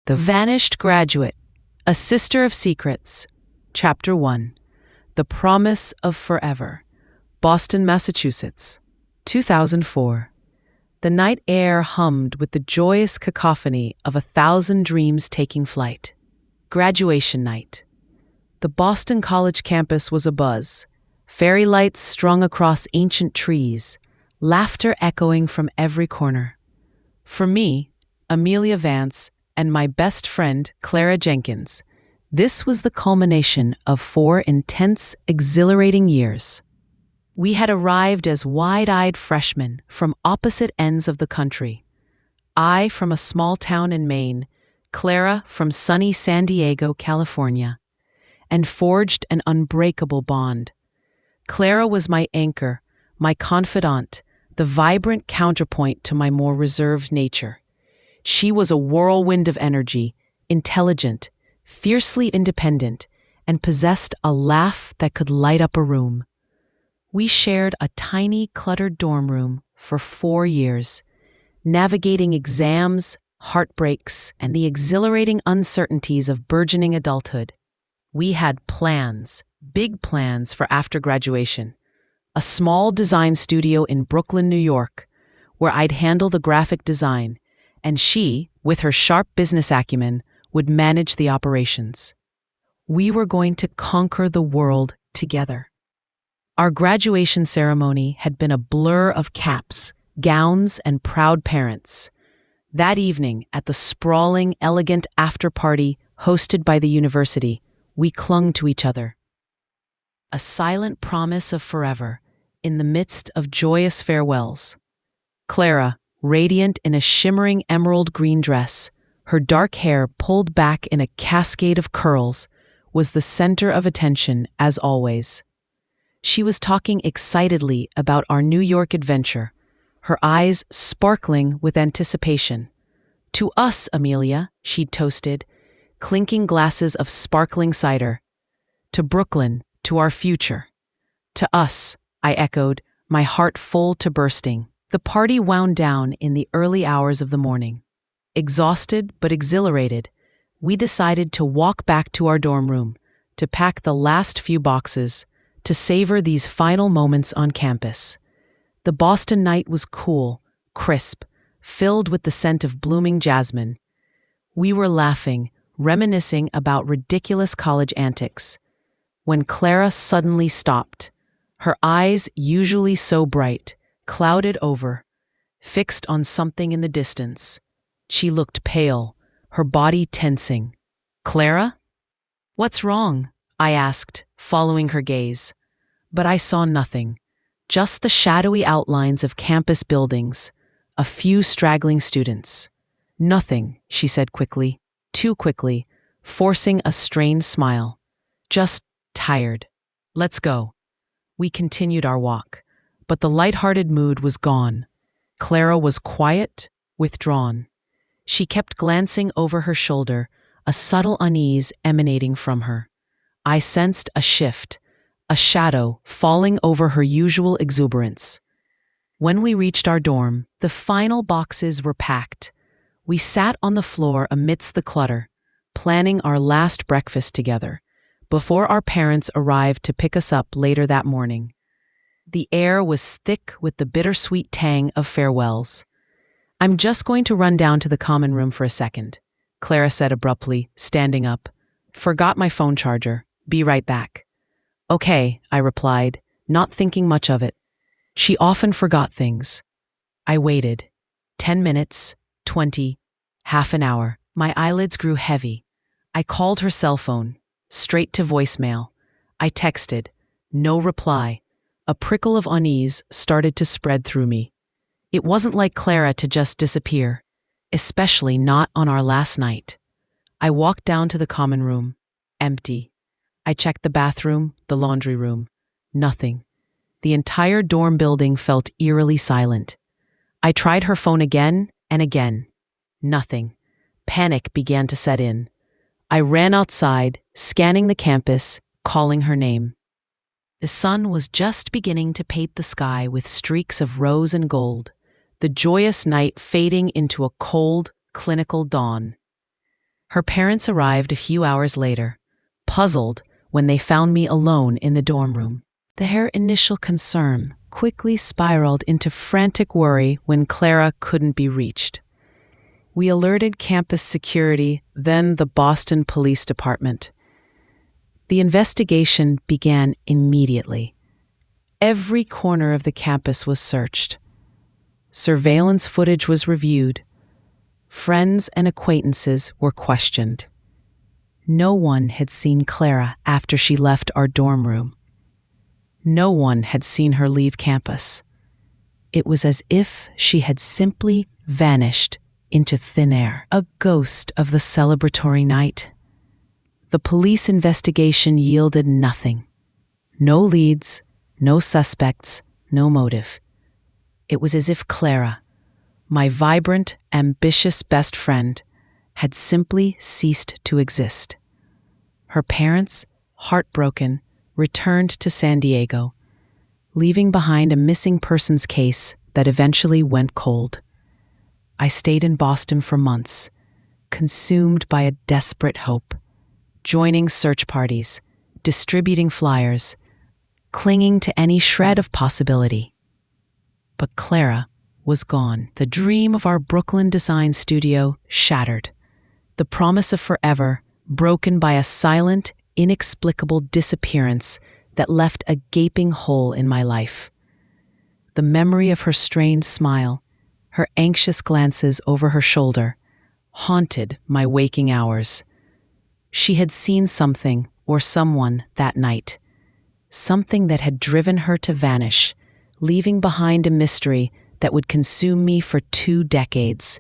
The Vanished Graduate, A Sister of Secrets, Chapter 1, The Promise of Forever, Boston, Massachusetts, 2004. The night air hummed with the joyous cacophony of 1,000 dreams taking flight. Graduation night. The Boston College campus was abuzz, fairy lights strung across ancient trees, laughter echoing from every corner. For me, Amelia Vance, and my best friend, Clara Jenkins, this was the culmination of 4 intense, exhilarating years. We had arrived as wide-eyed freshmen from opposite ends of the country. I from a small town in Maine, Clara from sunny San Diego, California, and forged an unbreakable bond. Clara was my anchor, my confidant, the vibrant counterpoint to my more reserved nature. She was a whirlwind of energy, intelligent, fiercely independent, and possessed a laugh that could light up a room. We shared a tiny, cluttered dorm room for 4 years, navigating exams, heartbreaks, and the exhilarating uncertainties of burgeoning adulthood. We had plans, big plans for after graduation. A small design studio in Brooklyn, New York, where I'd handle the graphic design, and she, with her sharp business acumen, would manage the operations. We were going to conquer the world together. Our graduation ceremony had been a blur of caps, gowns, and proud parents. That evening, at the sprawling, elegant after-party hosted by the university, we clung to each other. A silent promise of forever in the midst of joyous farewells. Clara, radiant in a shimmering emerald green dress, her dark hair pulled back in a cascade of curls, was the center of attention as always. She was talking excitedly about our New York adventure, her eyes sparkling with anticipation. "To us, Amelia," she'd toasted, clinking glasses of sparkling cider. "To Brooklyn, to our future." "To us," I echoed, my heart full to bursting. The party wound down in the early hours of the morning. Exhausted but exhilarated, we decided to walk back to our dorm room, to pack the last few boxes, to savor these final moments on campus. The Boston night was cool, crisp, filled with the scent of blooming jasmine. We were laughing, reminiscing about ridiculous college antics, when Clara suddenly stopped, her eyes, usually so bright, clouded over, fixed on something in the distance. She looked pale, her body tensing. "Clara? What's wrong?" I asked, following her gaze. But I saw nothing, just the shadowy outlines of campus buildings, a few straggling students. "Nothing," she said quickly, too quickly, forcing a strained smile. "Just tired. Let's go." We continued our walk, but the light-hearted mood was gone. Clara was quiet, withdrawn. She kept glancing over her shoulder, a subtle unease emanating from her. I sensed a shift, a shadow falling over her usual exuberance. When we reached our dorm, the final boxes were packed. We sat on the floor amidst the clutter, planning our last breakfast together, before our parents arrived to pick us up later that morning. The air was thick with the bittersweet tang of farewells. "I'm just going to run down to the common room for a second," Clara said abruptly, standing up. "Forgot my phone charger. Be right back." "Okay," I replied, not thinking much of it. She often forgot things. I waited. 10 minutes, 20, half an hour. My eyelids grew heavy. I called her cell phone, straight to voicemail. I texted. No reply. A prickle of unease started to spread through me. It wasn't like Clara to just disappear, especially not on our last night. I walked down to the common room. Empty. I checked the bathroom, the laundry room. Nothing. The entire dorm building felt eerily silent. I tried her phone again and again. Nothing. Panic began to set in. I ran outside, scanning the campus, calling her name. The sun was just beginning to paint the sky with streaks of rose and gold, the joyous night fading into a cold, clinical dawn. Her parents arrived a few hours later, puzzled when they found me alone in the dorm room. Their initial concern quickly spiraled into frantic worry when Clara couldn't be reached. We alerted campus security, then the Boston Police Department. The investigation began immediately. Every corner of the campus was searched. Surveillance footage was reviewed. Friends and acquaintances were questioned. No one had seen Clara after she left our dorm room. No one had seen her leave campus. It was as if she had simply vanished into thin air, a ghost of the celebratory night. The police investigation yielded nothing. No leads, no suspects, no motive. It was as if Clara, my vibrant, ambitious best friend, had simply ceased to exist. Her parents, heartbroken, returned to San Diego, leaving behind a missing persons case that eventually went cold. I stayed in Boston for months, consumed by a desperate hope, joining search parties, distributing flyers, clinging to any shred of possibility. But Clara was gone. The dream of our Brooklyn design studio shattered. The promise of forever broken by a silent, inexplicable disappearance that left a gaping hole in my life. The memory of her strained smile, her anxious glances over her shoulder, haunted my waking hours. She had seen something or someone that night, something that had driven her to vanish, leaving behind a mystery that would consume me for 2 decades.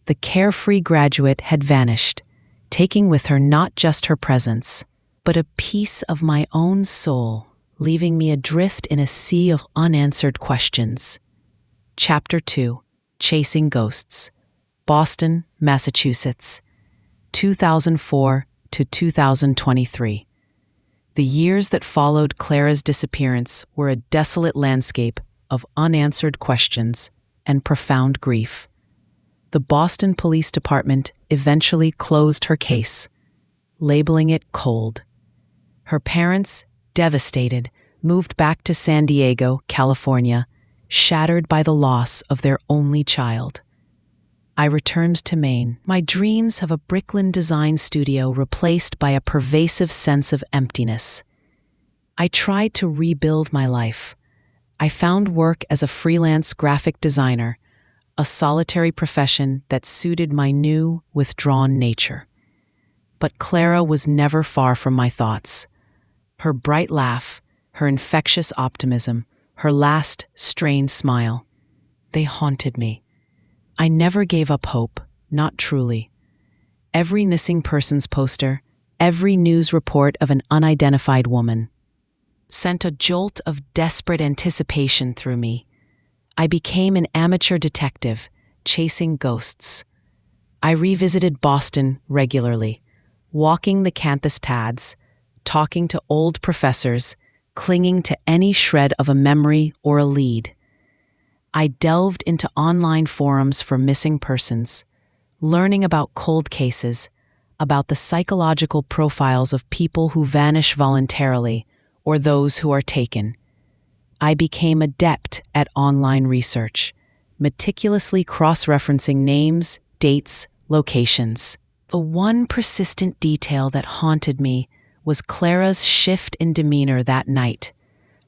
The carefree graduate had vanished, taking with her not just her presence, but a piece of my own soul, leaving me adrift in a sea of unanswered questions. Chapter 2: Chasing Ghosts. Boston, Massachusetts, 2004 to 2023. The years that followed Clara's disappearance were a desolate landscape of unanswered questions and profound grief. The Boston Police Department eventually closed her case, labeling it cold. Her parents, devastated, moved back to San Diego, California, shattered by the loss of their only child. I returned to Maine, my dreams of a Brooklyn design studio replaced by a pervasive sense of emptiness. I tried to rebuild my life. I found work as a freelance graphic designer, a solitary profession that suited my new, withdrawn nature. But Clara was never far from my thoughts. Her bright laugh, her infectious optimism, her last strained smile, they haunted me. I never gave up hope, not truly. Every missing persons poster, every news report of an unidentified woman, sent a jolt of desperate anticipation through me. I became an amateur detective, chasing ghosts. I revisited Boston regularly, walking the campus paths, talking to old professors, clinging to any shred of a memory or a lead. I delved into online forums for missing persons, learning about cold cases, about the psychological profiles of people who vanish voluntarily or those who are taken. I became adept at online research, meticulously cross-referencing names, dates, locations. The one persistent detail that haunted me was Clara's shift in demeanor that night,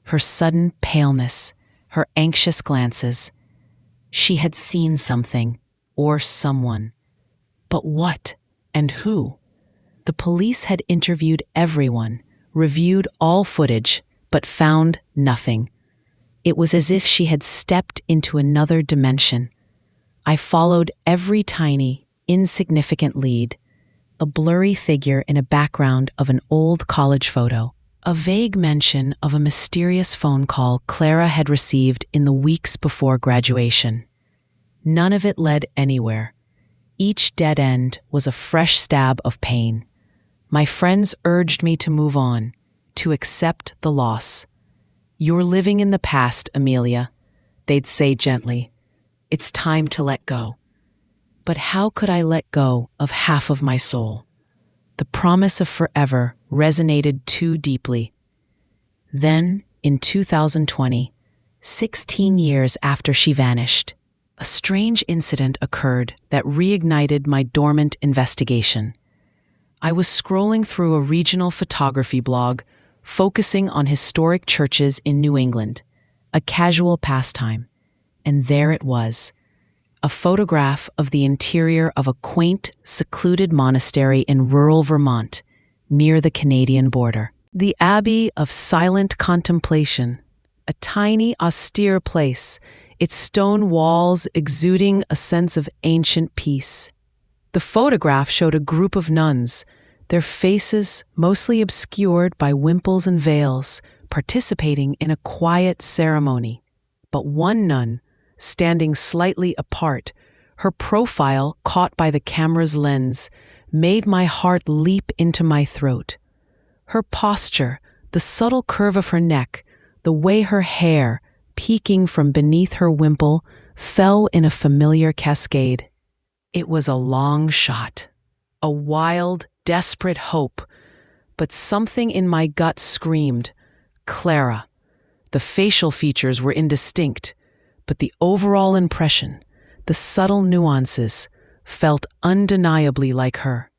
her sudden paleness, her anxious glances. She had seen something, or someone. But what and who? The police had interviewed everyone, reviewed all footage, but found nothing. It was as if she had stepped into another dimension. I followed every tiny, insignificant lead, a blurry figure in a background of an old college photo, a vague mention of a mysterious phone call Clara had received in the weeks before graduation. None of it led anywhere. Each dead end was a fresh stab of pain. My friends urged me to move on, to accept the loss. "You're living in the past, Amelia," they'd say gently. "It's time to let go." But how could I let go of half of my soul? The promise of forever resonated too deeply. Then, in 2020, 16 years after she vanished, a strange incident occurred that reignited my dormant investigation. I was scrolling through a regional photography blog focusing on historic churches in New England, a casual pastime, and there it was, a photograph of the interior of a quaint, secluded monastery in rural Vermont, near the Canadian border. The Abbey of Silent Contemplation, a tiny, austere place, its stone walls exuding a sense of ancient peace. The photograph showed a group of nuns, their faces mostly obscured by wimples and veils, participating in a quiet ceremony. But one nun, standing slightly apart, her profile caught by the camera's lens, made my heart leap into my throat. Her posture, the subtle curve of her neck, the way her hair, peeking from beneath her wimple, fell in a familiar cascade. It was a long shot, a wild, desperate hope, but something in my gut screamed, Clara. The facial features were indistinct, but the overall impression, the subtle nuances, felt undeniably like her.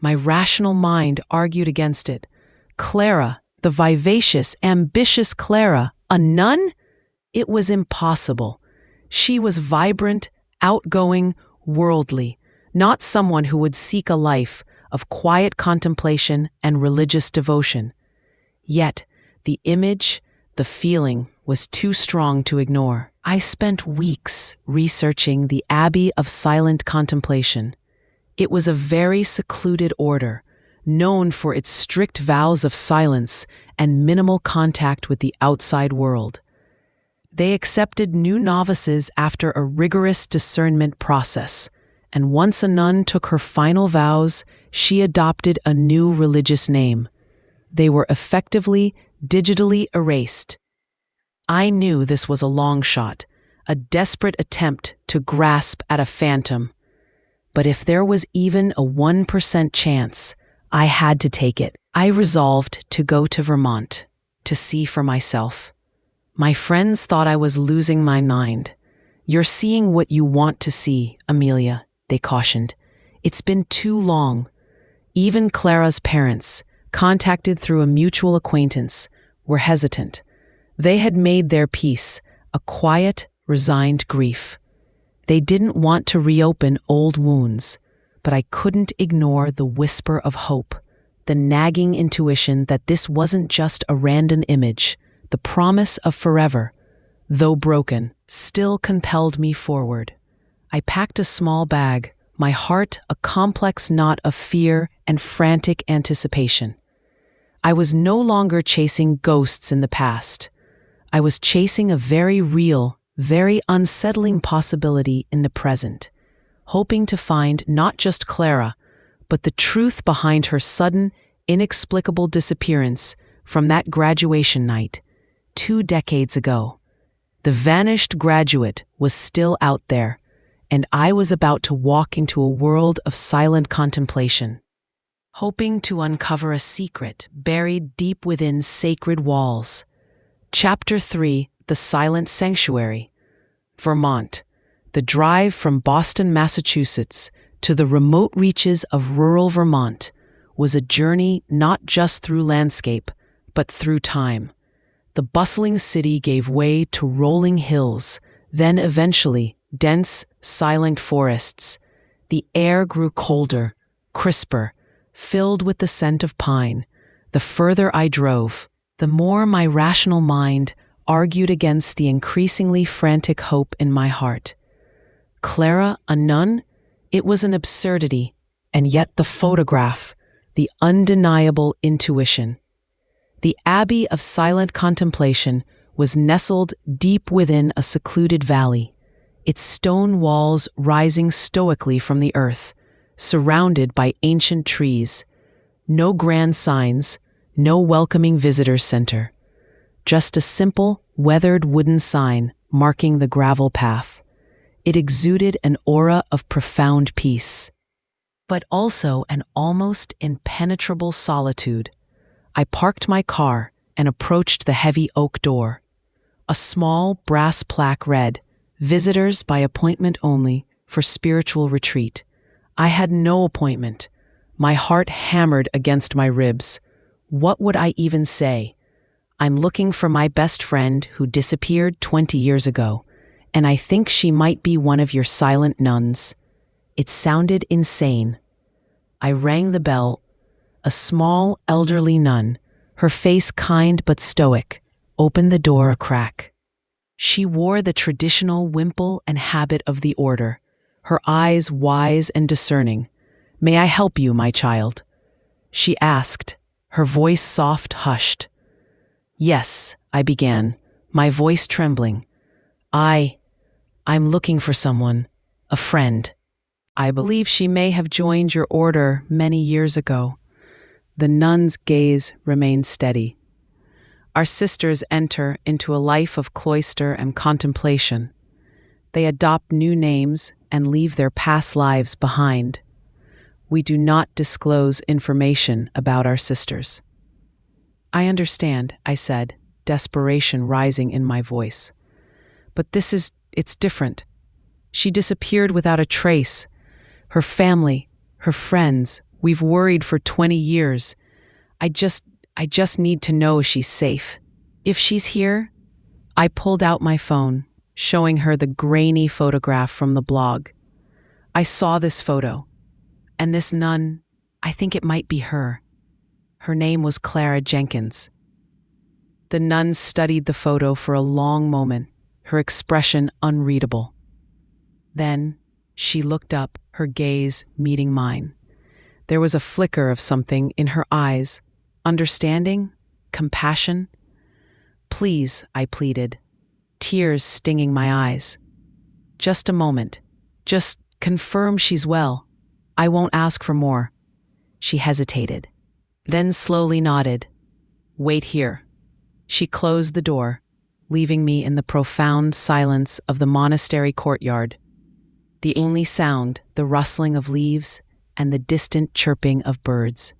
My rational mind argued against it. Clara, the vivacious, ambitious Clara, a nun? It was impossible. She was vibrant, outgoing, worldly, not someone who would seek a life of quiet contemplation and religious devotion. Yet, the image, the feeling, was too strong to ignore. I spent weeks researching the Abbey of Silent Contemplation. It was a very secluded order, known for its strict vows of silence and minimal contact with the outside world. They accepted new novices after a rigorous discernment process, and once a nun took her final vows, she adopted a new religious name. They were effectively digitally erased. I knew this was a long shot, a desperate attempt to grasp at a phantom. But if there was even a 1% chance, I had to take it. I resolved to go to Vermont, to see for myself. My friends thought I was losing my mind. "You're seeing what you want to see, Amelia," they cautioned. "It's been too long." Even Clara's parents, contacted through a mutual acquaintance, were hesitant. They had made their peace, a quiet, resigned grief. They didn't want to reopen old wounds, but I couldn't ignore the whisper of hope, the nagging intuition that this wasn't just a random image. The promise of forever, though broken, still compelled me forward. I packed a small bag, my heart a complex knot of fear and frantic anticipation. I was no longer chasing ghosts in the past. I was chasing a very real, very unsettling possibility in the present, hoping to find not just Clara, but the truth behind her sudden, inexplicable disappearance from that graduation night 2 decades ago. The vanished graduate was still out there, and I was about to walk into a world of silent contemplation, hoping to uncover a secret buried deep within sacred walls. Chapter 3: The Silent Sanctuary. Vermont. The drive from Boston, Massachusetts, to the remote reaches of rural Vermont was a journey not just through landscape, but through time. The bustling city gave way to rolling hills, then eventually dense, silent forests. The air grew colder, crisper, filled with the scent of pine. The further I drove, the more my rational mind argued against the increasingly frantic hope in my heart. Clara, a nun? It was an absurdity, and yet the photograph, the undeniable intuition. The Abbey of Silent Contemplation was nestled deep within a secluded valley, its stone walls rising stoically from the earth, surrounded by ancient trees. No grand signs, no welcoming visitor center. Just a simple, weathered wooden sign marking the gravel path. It exuded an aura of profound peace, but also an almost impenetrable solitude. I parked my car and approached the heavy oak door. A small brass plaque read, "Visitors by appointment only for spiritual retreat." I had no appointment. My heart hammered against my ribs. What would I even say? "I'm looking for my best friend who disappeared 20 years ago, and I think she might be one of your silent nuns." It sounded insane. I rang the bell. A small, elderly nun, her face kind but stoic, opened the door a crack. She wore the traditional wimple and habit of the order, her eyes wise and discerning. "May I help you, my child?" she asked, her voice soft, hushed. "Yes," I began, my voice trembling. I'm looking for someone, a friend." "I believe she may have joined your order many years ago." The nun's gaze remained steady. "Our sisters enter into a life of cloister and contemplation. They adopt new names and leave their past lives behind. We do not disclose information about our sisters." "I understand," I said, desperation rising in my voice. "But it's different. She disappeared without a trace. Her family, her friends, we've worried for 20 years. I just need to know she's safe. If she's here." I pulled out my phone, showing her the grainy photograph from the blog. "I saw this photo. And this nun, I think it might be her. Her name was Clara Jenkins." The nun studied the photo for a long moment, her expression unreadable. Then she looked up, her gaze meeting mine. There was a flicker of something in her eyes, understanding, compassion. "Please," I pleaded, tears stinging my eyes. "Just a moment. Just confirm she's well. I won't ask for more." She hesitated, then slowly nodded. "Wait here." She closed the door, leaving me in the profound silence of the monastery courtyard. The only sound, the rustling of leaves and the distant chirping of birds.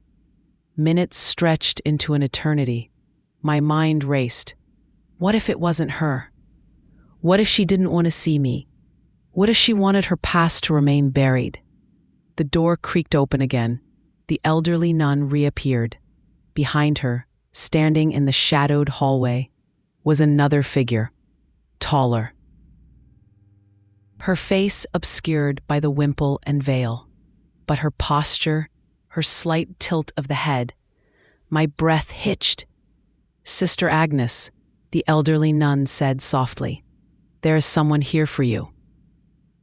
Minutes stretched into an eternity. My mind raced. What if it wasn't her? What if she didn't want to see me? What if she wanted her past to remain buried? The door creaked open again. The elderly nun reappeared. Behind her, standing in the shadowed hallway, was another figure, taller. Her face obscured by the wimple and veil, but her posture, her slight tilt of the head, my breath hitched. "Sister Agnes," the elderly nun said softly, "there is someone here for you."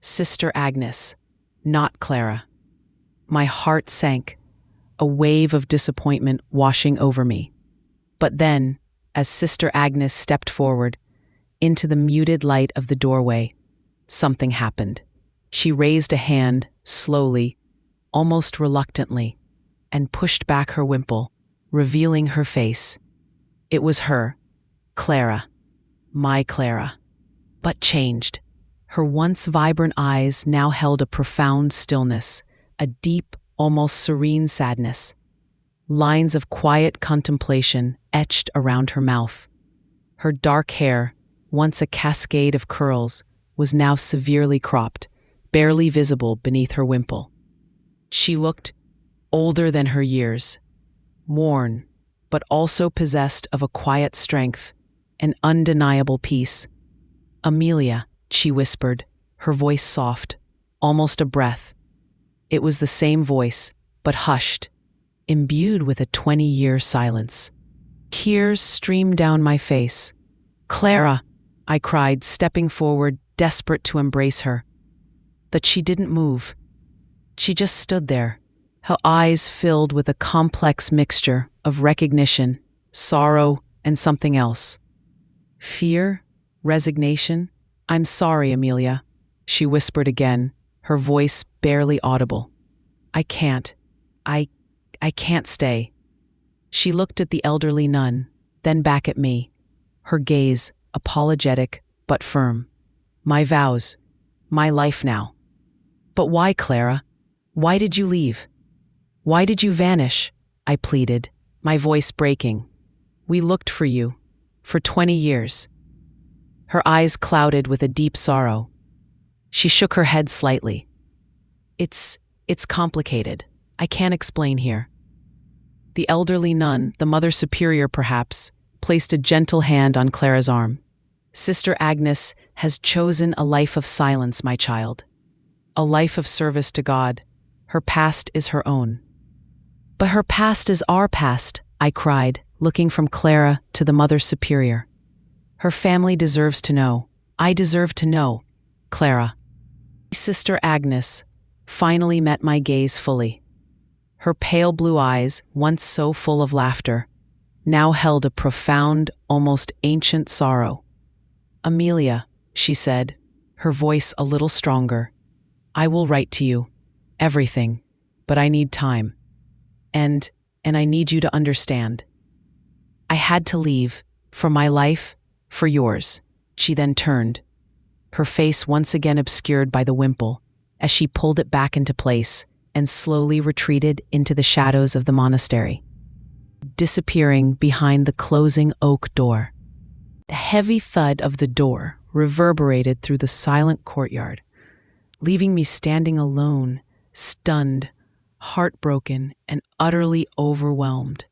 Sister Agnes, not Clara. My heart sank, a wave of disappointment washing over me. But then, as Sister Agnes stepped forward, into the muted light of the doorway, something happened. She raised a hand, slowly, almost reluctantly, and pushed back her wimple, revealing her face. It was her, Clara, my Clara, but changed. Her once vibrant eyes now held a profound stillness, a deep, almost serene sadness. Lines of quiet contemplation etched around her mouth. Her dark hair, once a cascade of curls, was now severely cropped, barely visible beneath her wimple. She looked older than her years, worn, but also possessed of a quiet strength, an undeniable peace. "Amelia," she whispered, her voice soft, almost a breath. It was the same voice, but hushed, imbued with a 20-year silence. Tears streamed down my face. "Clara," I cried, stepping forward, desperate to embrace her. But she didn't move. She just stood there, her eyes filled with a complex mixture of recognition, sorrow, and something else. Fear, resignation. "I'm sorry, Amelia," she whispered again, her voice barely audible. I can't stay." She looked at the elderly nun, then back at me, her gaze apologetic but firm. "My vows, my life now. But why, Clara? Why did you leave? Why did you vanish? I pleaded, my voice breaking. We looked for you, for 20 years. Her eyes clouded with a deep sorrow. She shook her head slightly. It's complicated. I can't explain here. The elderly nun, the Mother Superior perhaps, placed a gentle hand on Clara's arm. Sister Agnes has chosen a life of silence, my child. A life of service to God. Her past is her own. But her past is our past, I cried, looking from Clara to the Mother Superior. Her family deserves to know. I deserve to know, Clara. Sister Agnes finally met my gaze fully. Her pale blue eyes, once so full of laughter, now held a profound, almost ancient sorrow. Amelia, she said, her voice a little stronger, I will write to you. Everything. But I need time. And I need you to understand. I had to leave, for my life, for yours. She then turned, her face once again obscured by the wimple, as she pulled it back into place and slowly retreated into the shadows of the monastery, disappearing behind the closing oak door. The heavy thud of the door reverberated through the silent courtyard, leaving me standing alone, stunned, heartbroken, and utterly overwhelmed.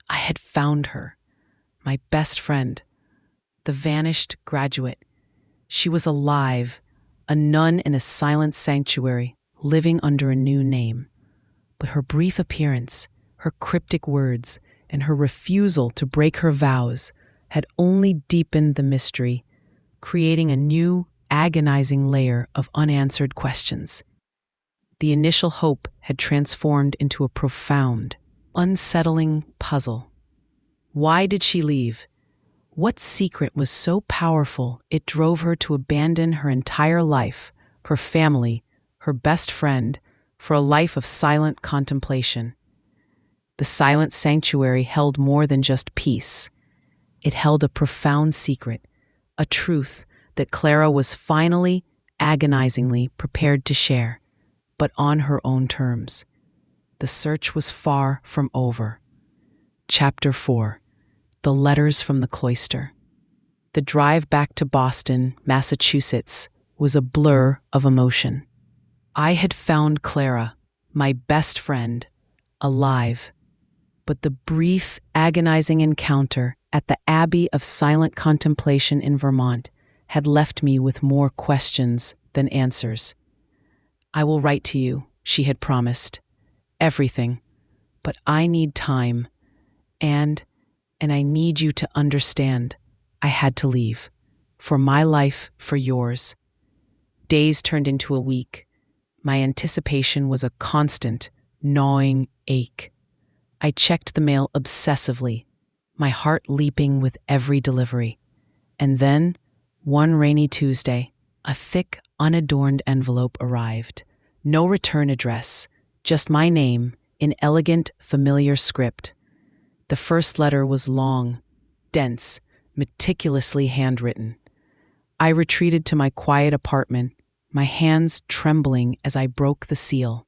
I had found her, my best friend, the vanished graduate. She was alive, a nun in a silent sanctuary, living under a new name. But her brief appearance, her cryptic words, and her refusal to break her vows had only deepened the mystery, creating a new, agonizing layer of unanswered questions. The initial hope had transformed into a profound, unsettling puzzle. Why did she leave? What secret was so powerful it drove her to abandon her entire life, her family, her best friend, for a life of silent contemplation? The silent sanctuary held more than just peace. It held a profound secret, a truth that Clara was finally, agonizingly prepared to share, but on her own terms. The search was far from over. Chapter 4. The Letters from the Cloister. The drive back to Boston, Massachusetts, was a blur of emotion. I had found Clara, my best friend, alive. But the brief, agonizing encounter at the Abbey of Silent Contemplation in Vermont had left me with more questions than answers. I will write to you, she had promised. Everything. But I need time. And I need you to understand. I had to leave. For my life, for yours. Days turned into a week. My anticipation was a constant, gnawing ache. I checked the mail obsessively, my heart leaping with every delivery. And then, one rainy Tuesday, a thick, unadorned envelope arrived. No return address, just my name in elegant, familiar script. The first letter was long, dense, meticulously handwritten. I retreated to my quiet apartment, my hands trembling as I broke the seal.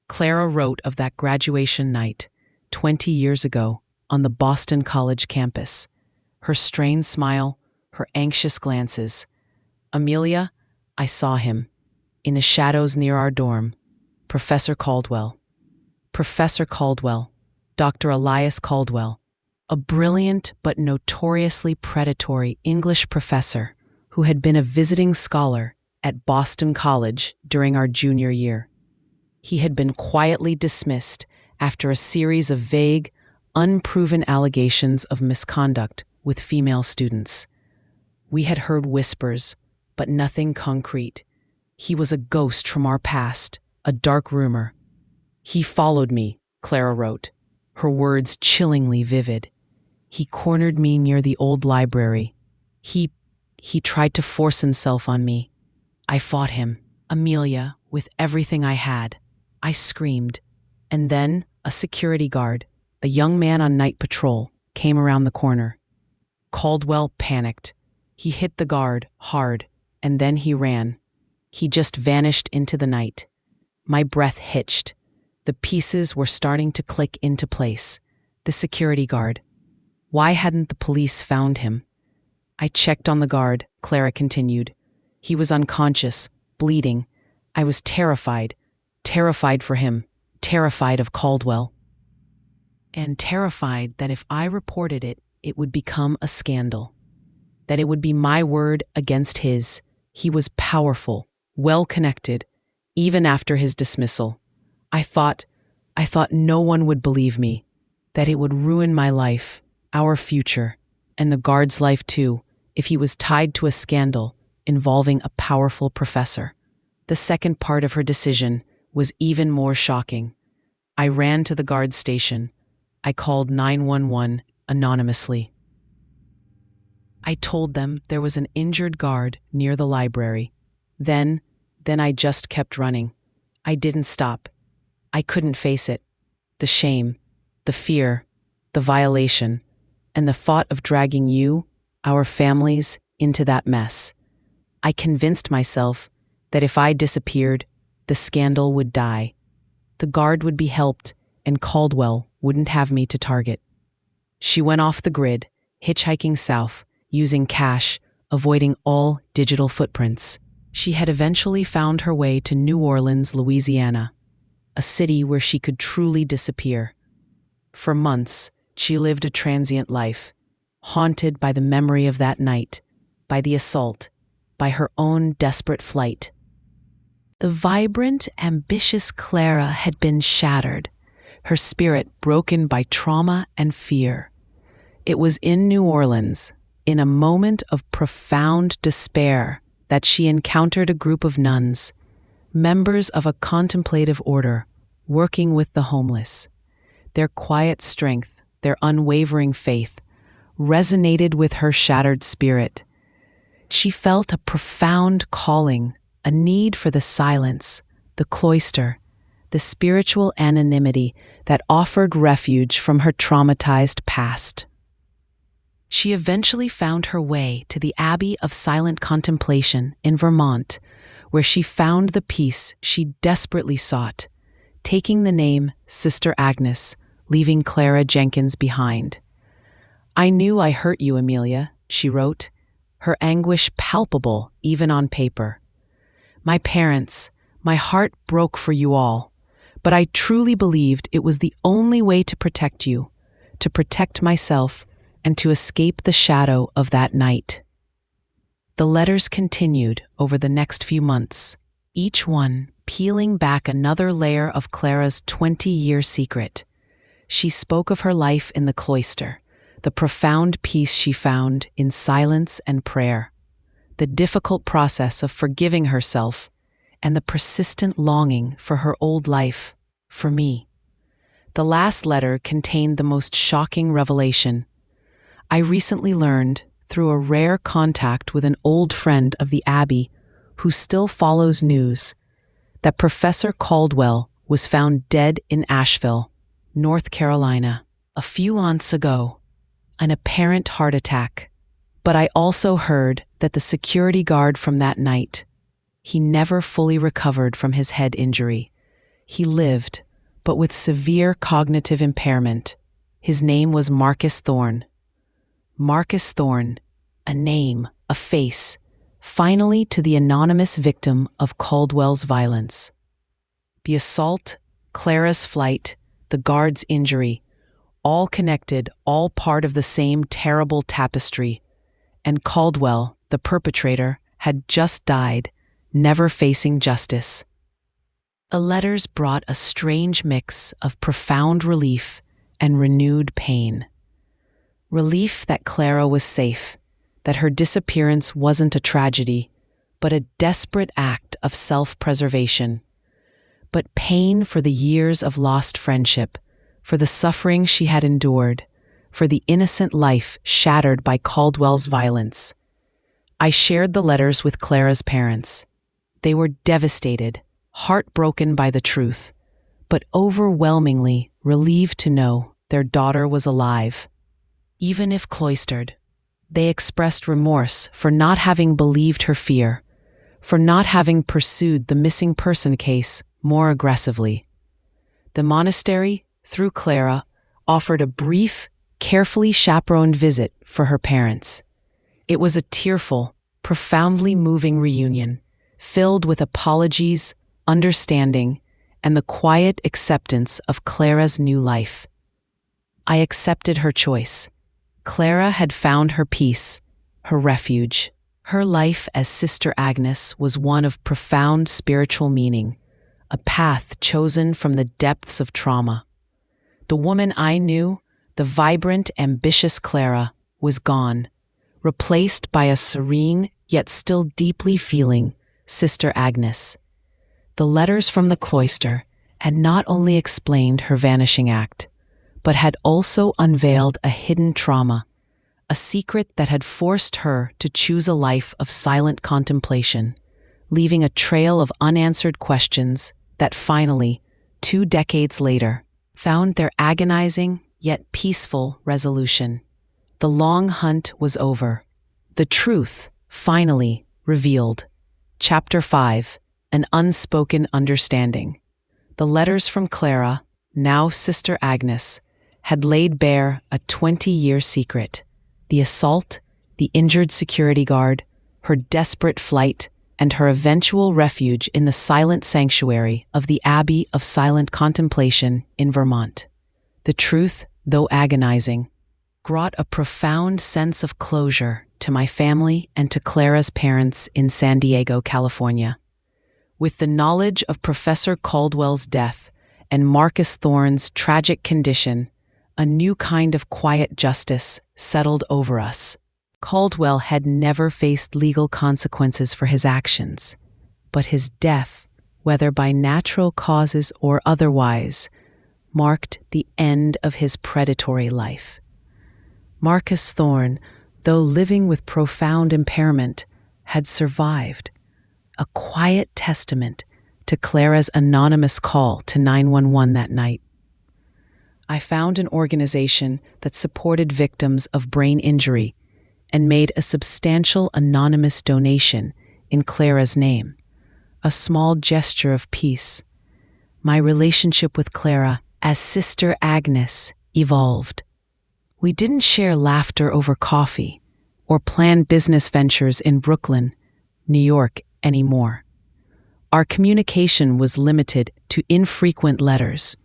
Clara wrote of that graduation night, 20 years ago, on the Boston College campus. Her strained smile, her anxious glances. Amelia, I saw him, in the shadows near our dorm. Professor Caldwell. Professor Caldwell, Dr. Elias Caldwell, a brilliant but notoriously predatory English professor who had been a visiting scholar at Boston College during our junior year. He had been quietly dismissed after a series of vague, unproven allegations of misconduct with female students. We had heard whispers, but nothing concrete. He was a ghost from our past, a dark rumor. He followed me, Clara wrote, her words chillingly vivid. He cornered me near the old library. He tried to force himself on me. I fought him, Amelia, with everything I had. I screamed. And then a security guard, a young man on night patrol, came around the corner. Caldwell panicked. He hit the guard hard, and then he ran. He just vanished into the night. My breath hitched. The pieces were starting to click into place. The security guard. Why hadn't the police found him? I checked on the guard, Clara continued. He was unconscious, bleeding. I was terrified. Terrified for him. Terrified of Caldwell. And terrified that if I reported it, it would become a scandal. That it would be my word against his. He was powerful, well-connected, even after his dismissal. I thought no one would believe me, that it would ruin my life, our future, and the guard's life too, if he was tied to a scandal involving a powerful professor. The second part of her decision was even more shocking. I ran to the guard station. I called 911 anonymously. I told them there was an injured guard near the library. Then I just kept running. I didn't stop. I couldn't face it. The shame, the fear, the violation, and the thought of dragging you, our families, into that mess. I convinced myself that if I disappeared, the scandal would die. The guard would be helped, and Caldwell wouldn't have me to target. She went off the grid, hitchhiking south, using cash, avoiding all digital footprints. She had eventually found her way to New Orleans, Louisiana, a city where she could truly disappear. For months, she lived a transient life, haunted by the memory of that night, by the assault, by her own desperate flight. The vibrant, ambitious Clara had been shattered, her spirit broken by trauma and fear. It was in New Orleans, in a moment of profound despair, that she encountered a group of nuns, members of a contemplative order, working with the homeless. Their quiet strength, their unwavering faith, resonated with her shattered spirit. She felt a profound calling, a need for the silence, the cloister, the spiritual anonymity that offered refuge from her traumatized past. She eventually found her way to the Abbey of Silent Contemplation in Vermont, where she found the peace she desperately sought, taking the name Sister Agnes, leaving Clara Jenkins behind. "I knew I hurt you, Amelia," she wrote, her anguish palpable even on paper. "My parents, my heart broke for you all, but I truly believed it was the only way to protect you, to protect myself, and to escape the shadow of that night." The letters continued over the next few months, each one peeling back another layer of Clara's 20-year secret. She spoke of her life in the cloister, the profound peace she found in silence and prayer, the difficult process of forgiving herself, and the persistent longing for her old life, for me. The last letter contained the most shocking revelation. I recently learned, through a rare contact with an old friend of the Abbey who still follows news, that Professor Caldwell was found dead in Asheville, North Carolina, a few months ago, an apparent heart attack. But I also heard that the security guard from that night, he never fully recovered from his head injury. He lived, but with severe cognitive impairment. His name was Marcus Thorne. Marcus Thorne, a name, a face, finally to the anonymous victim of Caldwell's violence. The assault, Clara's flight, the guard's injury, all connected, all part of the same terrible tapestry. And Caldwell, the perpetrator, had just died, never facing justice. The letters brought a strange mix of profound relief and renewed pain. Relief that Clara was safe, that her disappearance wasn't a tragedy, but a desperate act of self-preservation. But pain for the years of lost friendship, for the suffering she had endured, for the innocent life shattered by Caldwell's violence. I shared the letters with Clara's parents. They were devastated, heartbroken by the truth, but overwhelmingly relieved to know their daughter was alive. Even if cloistered, they expressed remorse for not having believed her fear, for not having pursued the missing person case more aggressively. The monastery, through Clara, offered a brief, carefully chaperoned visit for her parents. It was a tearful, profoundly moving reunion, filled with apologies, understanding, and the quiet acceptance of Clara's new life. I accepted her choice. Clara had found her peace, her refuge. Her life as Sister Agnes was one of profound spiritual meaning, a path chosen from the depths of trauma. The woman I knew, the vibrant, ambitious Clara, was gone, replaced by a serene, yet still deeply feeling, Sister Agnes. The letters from the cloister had not only explained her vanishing act, but had also unveiled a hidden trauma, a secret that had forced her to choose a life of silent contemplation, leaving a trail of unanswered questions that finally, 2 decades later, found their agonizing yet peaceful resolution. The long hunt was over. The truth, finally, revealed. Chapter 5. An Unspoken Understanding. The letters from Clara, now Sister Agnes, had laid bare a 20-year secret. The assault, the injured security guard, her desperate flight, and her eventual refuge in the silent sanctuary of the Abbey of Silent Contemplation in Vermont. The truth, though agonizing, brought a profound sense of closure to my family and to Clara's parents in San Diego, California. With the knowledge of Professor Caldwell's death and Marcus Thorne's tragic condition, a new kind of quiet justice settled over us. Caldwell had never faced legal consequences for his actions, but his death, whether by natural causes or otherwise, marked the end of his predatory life. Marcus Thorne, though living with profound impairment, had survived, a quiet testament to Clara's anonymous call to 911 that night. I found an organization that supported victims of brain injury and made a substantial anonymous donation in Clara's name, a small gesture of peace. My relationship with Clara as Sister Agnes evolved. We didn't share laughter over coffee or plan business ventures in Brooklyn, New York anymore. Our communication was limited to infrequent letters,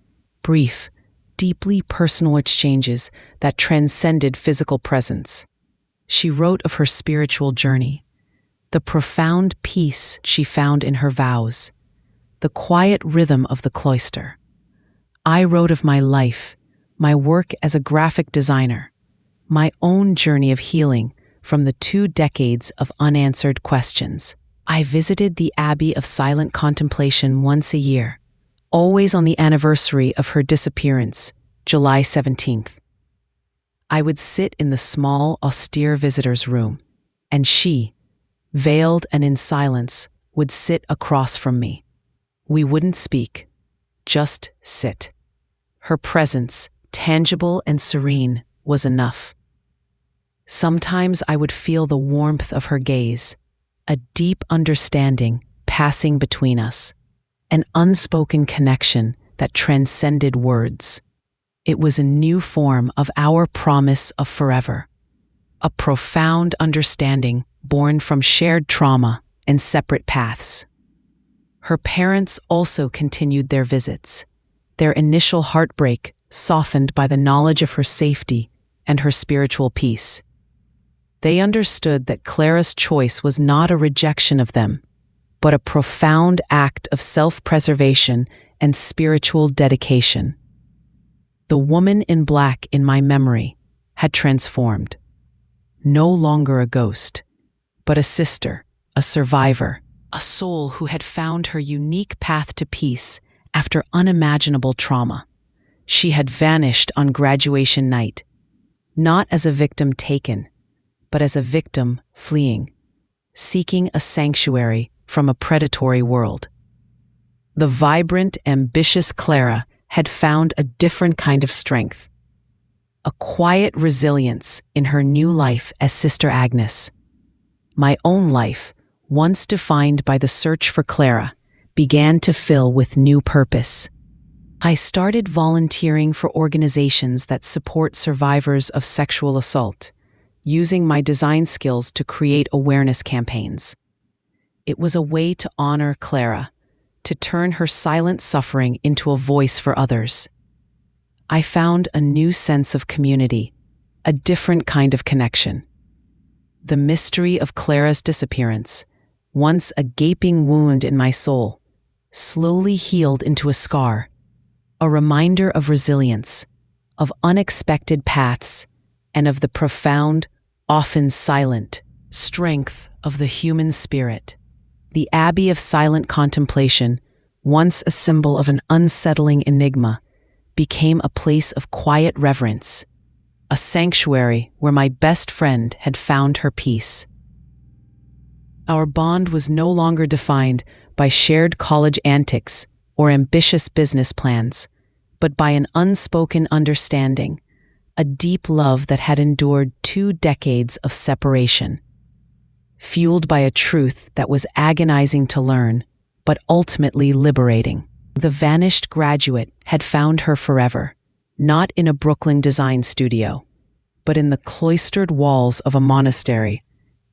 brief, deeply personal exchanges that transcended physical presence. She wrote of her spiritual journey, the profound peace she found in her vows, the quiet rhythm of the cloister. I wrote of my life, my work as a graphic designer, my own journey of healing from the 2 decades of unanswered questions. I visited the Abbey of Silent Contemplation once a year, always on the anniversary of her disappearance, July 17th. I would sit in the small, austere visitor's room, and she, veiled and in silence, would sit across from me. We wouldn't speak, just sit. Her presence, tangible and serene, was enough. Sometimes I would feel the warmth of her gaze, a deep understanding passing between us, an unspoken connection that transcended words. It was a new form of our promise of forever, a profound understanding born from shared trauma and separate paths. Her parents also continued their visits, their initial heartbreak softened by the knowledge of her safety and her spiritual peace. They understood that Clara's choice was not a rejection of them, but a profound act of self-preservation and spiritual dedication. The woman in black in my memory had transformed. No longer a ghost, but a sister, a survivor, a soul who had found her unique path to peace after unimaginable trauma. She had vanished on graduation night, not as a victim taken, but as a victim fleeing, seeking a sanctuary from a predatory world. The vibrant, ambitious Clara had found a different kind of strength, a quiet resilience in her new life as Sister Agnes. My own life, once defined by the search for Clara, began to fill with new purpose. I started volunteering for organizations that support survivors of sexual assault, using my design skills to create awareness campaigns. It was a way to honor Clara, to turn her silent suffering into a voice for others. I found a new sense of community, a different kind of connection. The mystery of Clara's disappearance, once a gaping wound in my soul, slowly healed into a scar, a reminder of resilience, of unexpected paths, and of the profound, often silent, strength of the human spirit. The Abbey of Silent Contemplation, once a symbol of an unsettling enigma, became a place of quiet reverence, a sanctuary where my best friend had found her peace. Our bond was no longer defined by shared college antics or ambitious business plans, but by an unspoken understanding, a deep love that had endured 2 decades of separation. Fueled by a truth that was agonizing to learn, but ultimately liberating. The vanished graduate had found her forever, not in a Brooklyn design studio, but in the cloistered walls of a monastery,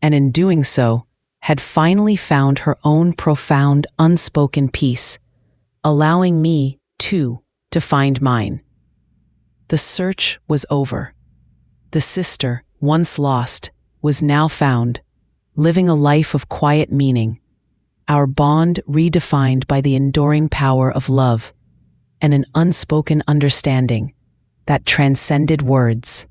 and in doing so, had finally found her own profound, unspoken peace, allowing me, too, to find mine. The search was over. The sister, once lost, was now found, living a life of quiet meaning, our bond redefined by the enduring power of love and an unspoken understanding that transcended words.